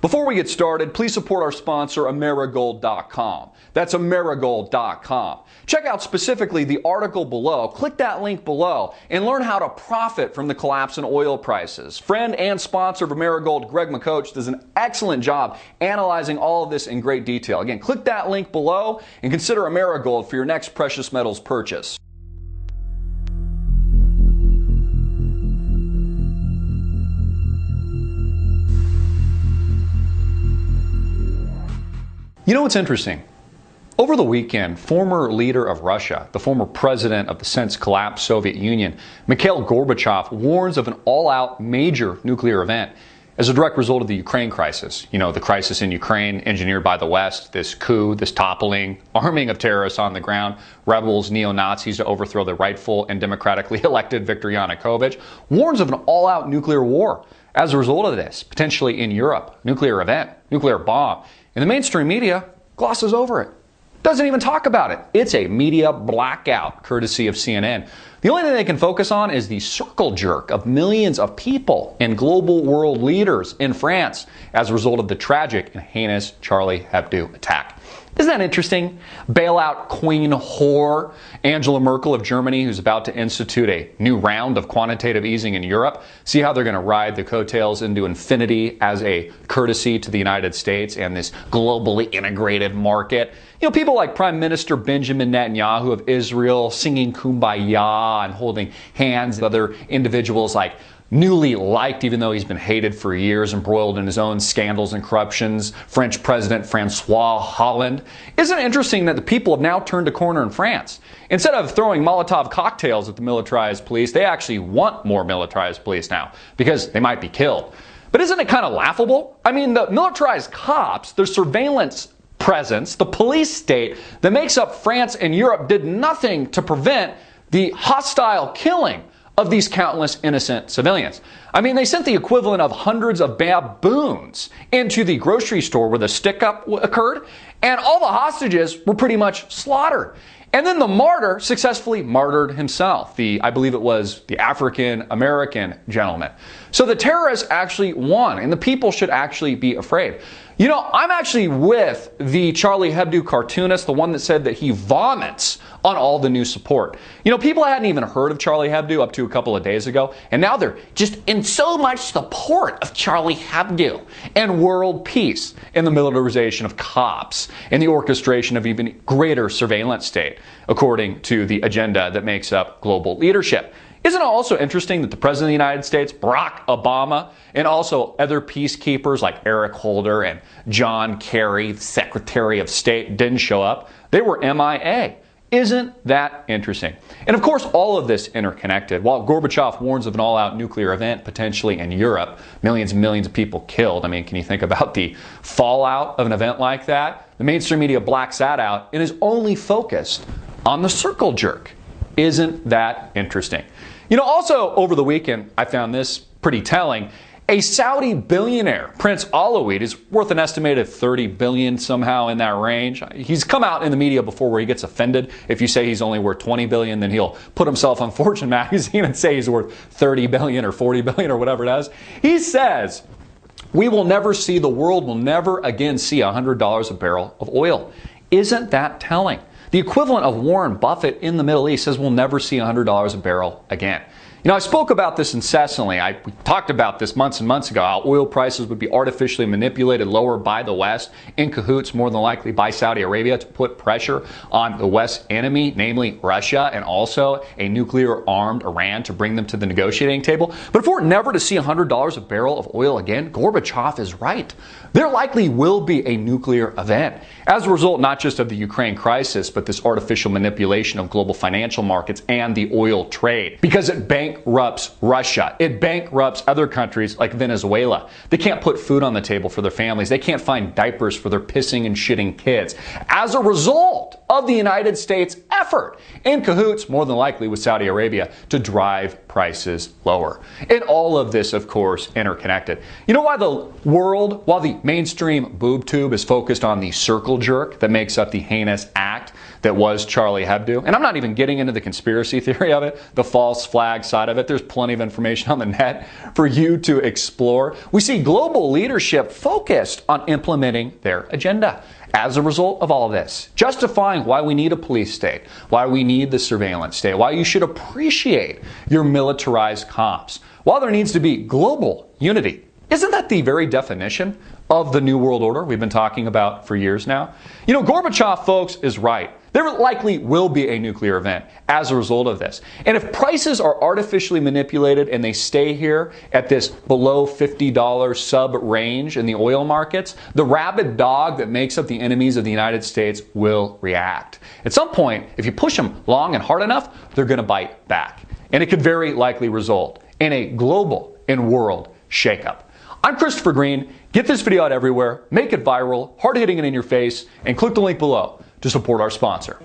Before we get started, please support our sponsor, Amerigold.com. That's Amerigold.com. Check out specifically the article below, click that link below, and learn how to profit from the collapse in oil prices. Friend and sponsor of Amerigold, Greg McCoach, does an excellent job analyzing all of this in great detail. Again, click that link below and consider Amerigold for your next precious metals purchase. You know what's interesting? Over the weekend, former leader of Russia, the former president of the since collapsed Soviet Union, Mikhail Gorbachev, warns of an all-out major nuclear event as a direct result of the Ukraine crisis. You know, the crisis in Ukraine engineered by the West, this coup, this toppling, arming of terrorists on the ground, rebels, neo-Nazis to overthrow the rightful and democratically elected Viktor Yanukovych, warns of an all-out nuclear war as a result of this, potentially in Europe, nuclear event, nuclear bomb. And the mainstream media glosses over it. Doesn't even talk about it. It's a media blackout, courtesy of CNN. The only thing they can focus on is the circle jerk of millions of people and global world leaders in France as a result of the tragic and heinous Charlie Hebdo attack. Isn't that interesting? Bailout queen whore Angela Merkel of Germany, who's about to institute a new round of quantitative easing in Europe. See how they're going to ride the coattails into infinity as a courtesy to the United States and this globally integrated market. You know, people like Prime Minister Benjamin Netanyahu of Israel singing Kumbaya and holding hands with other individuals like newly liked, even though he's been hated for years, embroiled in his own scandals and corruptions, French President Francois Hollande. Isn't it interesting that the people have now turned a corner in France? Instead of throwing Molotov cocktails at the militarized police, they actually want more militarized police now because they might be killed. But isn't it kind of laughable? I mean, the militarized cops, their surveillance presence, the police state that makes up France and Europe did nothing to prevent the hostile killing of these countless innocent civilians. I mean, they sent the equivalent of hundreds of baboons into the grocery store where the stick-up occurred, and all the hostages were pretty much slaughtered. And then the martyr successfully martyred himself, I believe it was the African-American gentleman. So the terrorists actually won, and the people should actually be afraid. You know, I'm actually with the Charlie Hebdo cartoonist, the one that said that he vomits on all the new support. You know, people hadn't even heard of Charlie Hebdo up to a couple of days ago, and now they're just in so much support of Charlie Hebdo and world peace and the militarization of cops and the orchestration of even greater surveillance state, according to the agenda that makes up global leadership. Isn't it also interesting that the President of the United States, Barack Obama, and also other peacekeepers like Eric Holder and John Kerry, the Secretary of State, didn't show up? They were MIA. Isn't that interesting? And of course, all of this interconnected. While Gorbachev warns of an all-out nuclear event potentially in Europe, millions and millions of people killed. I mean, can you think about the fallout of an event like that? The mainstream media blacks that out and is only focused on the circle jerk. Isn't that interesting? You know, also over the weekend, I found this pretty telling. A Saudi billionaire, Prince Alawid, is worth an estimated $30 billion somehow in that range. He's come out in the media before where he gets offended. If you say he's only worth $20 billion, then he'll put himself on Fortune magazine and say he's worth $30 billion or $40 billion or whatever it is. He says, the world will never again see $100 a barrel of oil. Isn't that telling? The equivalent of Warren Buffett in the Middle East says we'll never see $100 a barrel again. You know, I spoke about this incessantly. We talked about this months and months ago, how oil prices would be artificially manipulated lower by the West, in cahoots more than likely by Saudi Arabia to put pressure on the West's enemy, namely Russia, and also a nuclear-armed Iran to bring them to the negotiating table. But if we're never to see $100 a barrel of oil again, Gorbachev is right. There likely will be a nuclear event as a result not just of the Ukraine crisis, but this artificial manipulation of global financial markets and the oil trade, because it bankrupts Russia. It bankrupts other countries like Venezuela. They can't put food on the table for their families. They can't find diapers for their pissing and shitting kids as a result of the United States' effort, in cahoots more than likely with Saudi Arabia, to drive prices lower. And all of this, of course, interconnected. You know why the world, while the mainstream boob tube is focused on the circle jerk that makes up the heinous act that was Charlie Hebdo. And I'm not even getting into the conspiracy theory of it, the false flag side of it. There's plenty of information on the net for you to explore. We see global leadership focused on implementing their agenda. As a result of all this, justifying why we need a police state, why we need the surveillance state, why you should appreciate your militarized cops, while there needs to be global unity. Isn't that the very definition of the New World Order we've been talking about for years now? You know, Gorbachev, folks, is right. There likely will be a nuclear event as a result of this. And if prices are artificially manipulated and they stay here at this below $50 sub range in the oil markets, the rabid dog that makes up the enemies of the United States will react. At some point, if you push them long and hard enough, they're going to bite back. And it could very likely result in a global and world shakeup. I'm Chris Greene. Get this video out everywhere, make it viral, hard hitting it in your face, and click the link below to support our sponsor.